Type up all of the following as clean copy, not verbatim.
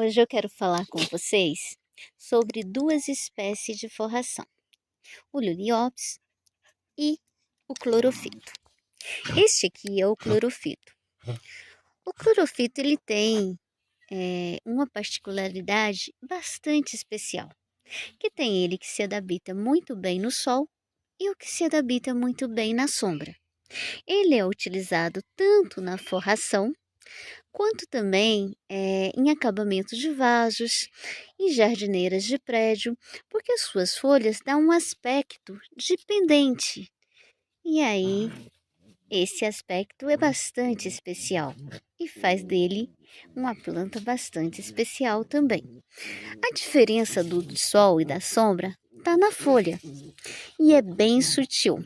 Hoje eu quero falar com vocês sobre duas espécies de forração, o Liliópsis e o clorofito. Este aqui é o clorofito. O clorofito ele tem uma particularidade bastante especial, que tem ele que se adapta muito bem no sol e o que se adapta muito bem na sombra. Ele é utilizado tanto na forração quanto também em acabamento de vasos, em jardineiras de prédio, porque as suas folhas dão um aspecto de pendente. E aí, esse aspecto é bastante especial e faz dele uma planta bastante especial também. A diferença do sol e da sombra está na folha e é bem sutil.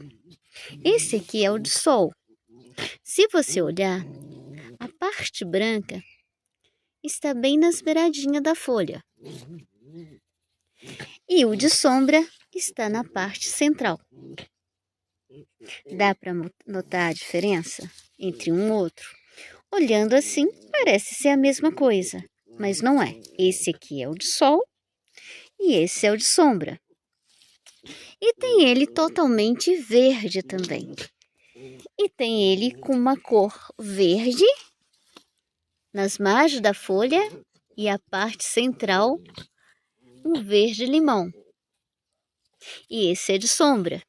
Esse aqui é o de sol. Se você olhar, a parte branca está bem nas beiradinhas da folha. E o de sombra está na parte central. Dá para notar a diferença entre um e outro? Olhando assim, parece ser a mesma coisa, mas não é. Esse aqui é o de sol e esse é o de sombra. E tem ele totalmente verde também. E tem ele com uma cor verde nas margens da folha e a parte central um verde limão. E esse é de sombra.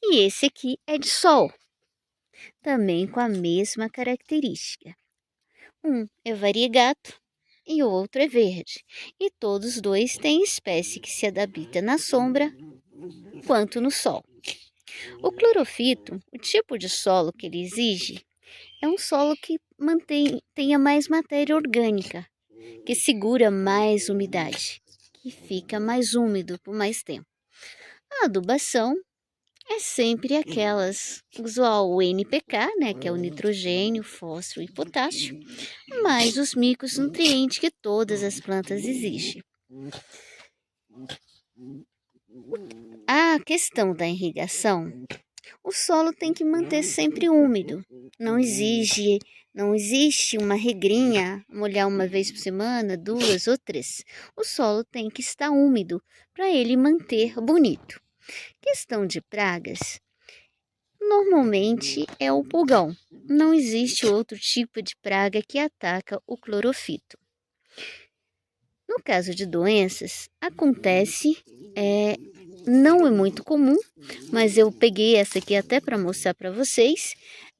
E esse aqui é de sol, também com a mesma característica. Um é variegato e o outro é verde. E todos dois têm espécie que se adapta na sombra quanto no sol. O clorofito, o tipo de solo que ele exige, é um solo que tenha mais matéria orgânica, que segura mais umidade, que fica mais úmido por mais tempo. A adubação é sempre aquelas, usual o NPK, né, que é o nitrogênio, fósforo e potássio, mais os micronutrientes que todas as plantas exigem. A questão da irrigação, o solo tem que manter sempre úmido, não existe uma regrinha, molhar uma vez por semana, 2 ou 3. O solo tem que estar úmido para ele manter bonito. Questão de pragas, normalmente é o pulgão. Não existe outro tipo de praga que ataca o clorofito. No caso de doenças, acontece, não é muito comum, mas eu peguei essa aqui até para mostrar para vocês,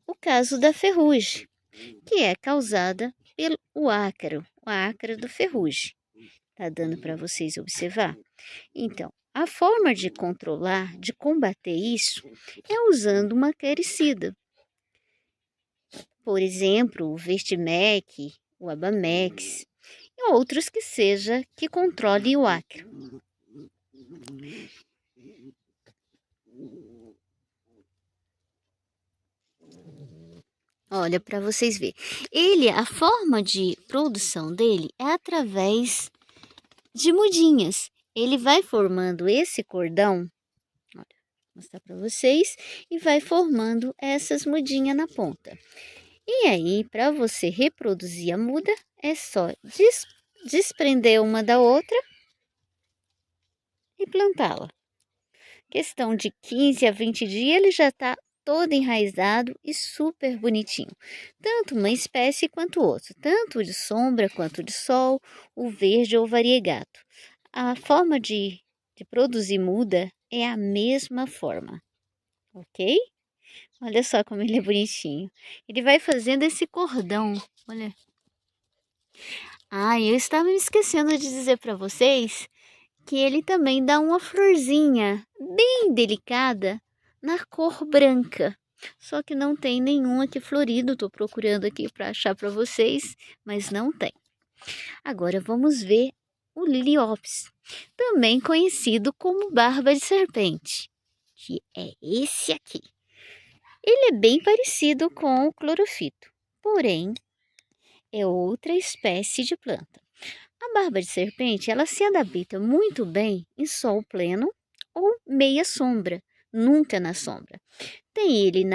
o caso da ferrugem, que é causada pelo ácaro, o ácaro do ferrugem. Tá dando para vocês observar? Então, a forma de controlar, de combater isso, é usando uma acaricida. Por exemplo, o Vertimec, o Abamex e outros que controle o ácaro. Olha, para vocês verem. A forma de produção dele é através de mudinhas. Ele vai formando esse cordão, olha, vou mostrar para vocês, e vai formando essas mudinhas na ponta. E aí, para você reproduzir a muda, é só desprender uma da outra e plantá-la. Questão de 15 a 20 dias, ele já está todo enraizado e super bonitinho. Tanto uma espécie quanto outra, tanto de sombra quanto de sol, o verde ou o variegato. A forma de produzir muda é a mesma forma, ok? Olha só como ele é bonitinho. Ele vai fazendo esse cordão, olha. Eu estava me esquecendo de dizer para vocês que ele também dá uma florzinha bem delicada na cor branca. Só que não tem nenhum aqui florido, estou procurando aqui para achar para vocês, mas não tem. Agora vamos ver o Liliópsis, também conhecido como barba de serpente, que é esse aqui. Ele é bem parecido com o clorofito, porém é outra espécie de planta. A barba de serpente, ela se adapta muito bem em sol pleno ou meia sombra, nunca na sombra. Tem ele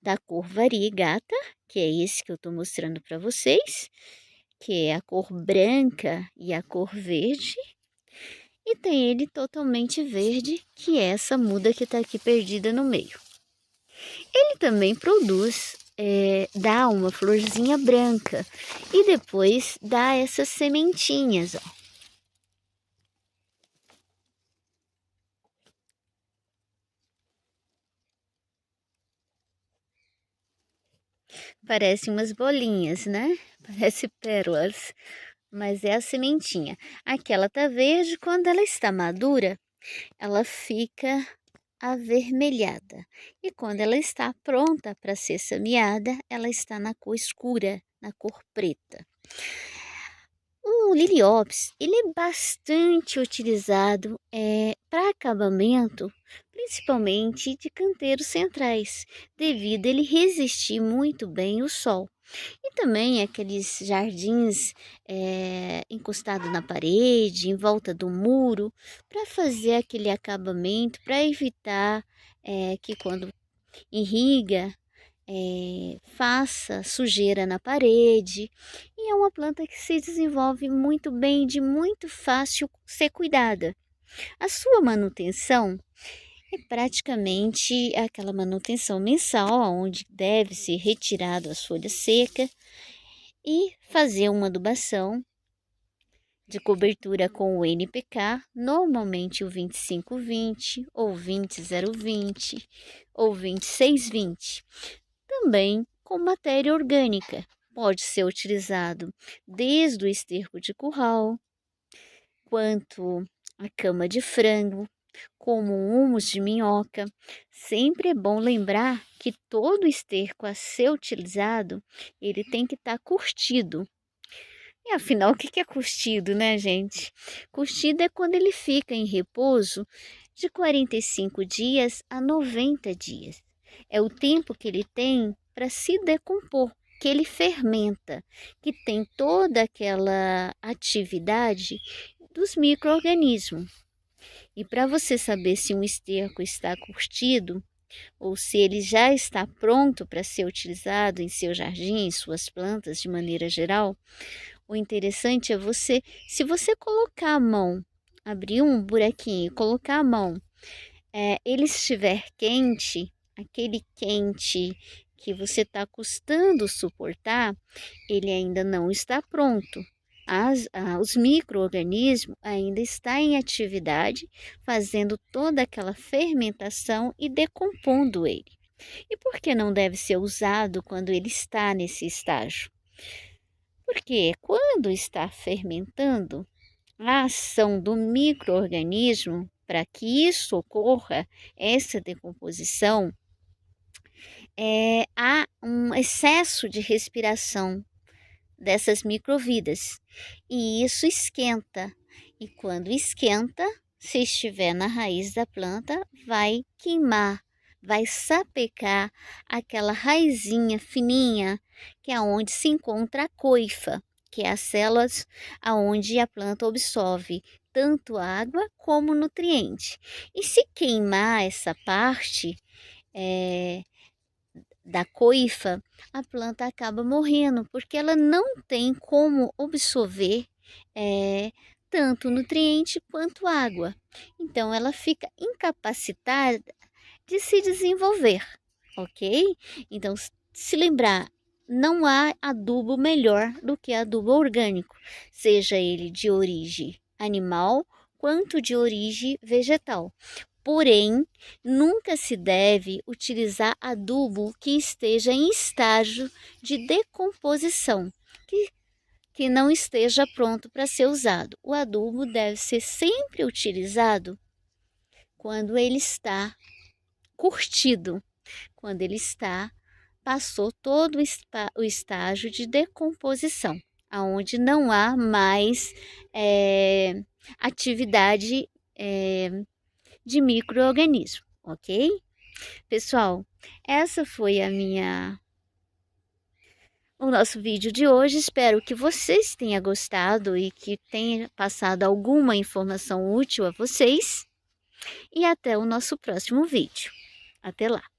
da cor variegata, que é esse que eu estou mostrando para vocês, que é a cor branca e a cor verde. E tem ele totalmente verde, que é essa muda que está aqui perdida no meio. Ele também produz, dá uma florzinha branca e depois dá essas sementinhas, ó. Parecem umas bolinhas, né? Parece pérolas, mas é a sementinha. Aquela tá verde, quando ela está madura, ela fica avermelhada. E quando ela está pronta para ser semeada, ela está na cor escura, na cor preta. O liliópis, ele é bastante utilizado para acabamento, principalmente de canteiros centrais, devido a ele resistir muito bem ao sol. E também aqueles jardins encostados na parede, em volta do muro, para fazer aquele acabamento, para evitar que quando irriga, faça sujeira na parede. E é uma planta que se desenvolve muito bem, de muito fácil ser cuidada. A sua manutenção é praticamente aquela manutenção mensal, onde deve ser retirado as folhas secas e fazer uma adubação de cobertura com o NPK, normalmente o 25-20 ou 20-0-20 ou 26-20. Também com matéria orgânica, pode ser utilizado desde o esterco de curral, quanto a cama de frango, como humus de minhoca. Sempre é bom lembrar que todo esterco a ser utilizado, ele tem que estar curtido. E afinal, o que é curtido, né, gente? Curtido é quando ele fica em repouso de 45 dias a 90 dias. É o tempo que ele tem para se decompor, que ele fermenta, que tem toda aquela atividade dos micro-organismos. E para você saber se um esterco está curtido ou se ele já está pronto para ser utilizado em seu jardim, em suas plantas de maneira geral, o interessante é se você colocar a mão, abrir um buraquinho e colocar a mão, ele estiver quente, aquele quente que você está custando suportar, ele ainda não está pronto. Os micro-organismos ainda estão em atividade, fazendo toda aquela fermentação e decompondo ele. E por que não deve ser usado quando ele está nesse estágio? Porque quando está fermentando, a ação do micro-organismo, para que isso ocorra, essa decomposição, há um excesso de respiração dessas microvidas e isso esquenta. E quando esquenta, se estiver na raiz da planta, vai queimar, vai sapecar aquela raizinha fininha, que é onde se encontra a coifa, que é as células aonde a planta absorve tanto água como nutriente. E se queimar essa parte da coifa, a planta acaba morrendo, porque ela não tem como absorver tanto nutriente quanto água. Então, ela fica incapacitada de se desenvolver, ok? Então, se lembrar, não há adubo melhor do que adubo orgânico, seja ele de origem animal quanto de origem vegetal. Porém, nunca se deve utilizar adubo que esteja em estágio de decomposição, que não esteja pronto para ser usado. O adubo deve ser sempre utilizado quando ele está curtido, quando ele passou todo o estágio de decomposição, aonde não há mais atividade de micro-organismo, ok? Pessoal, essa foi o nosso vídeo de hoje. Espero que vocês tenham gostado e que tenha passado alguma informação útil a vocês. E até o nosso próximo vídeo. Até lá!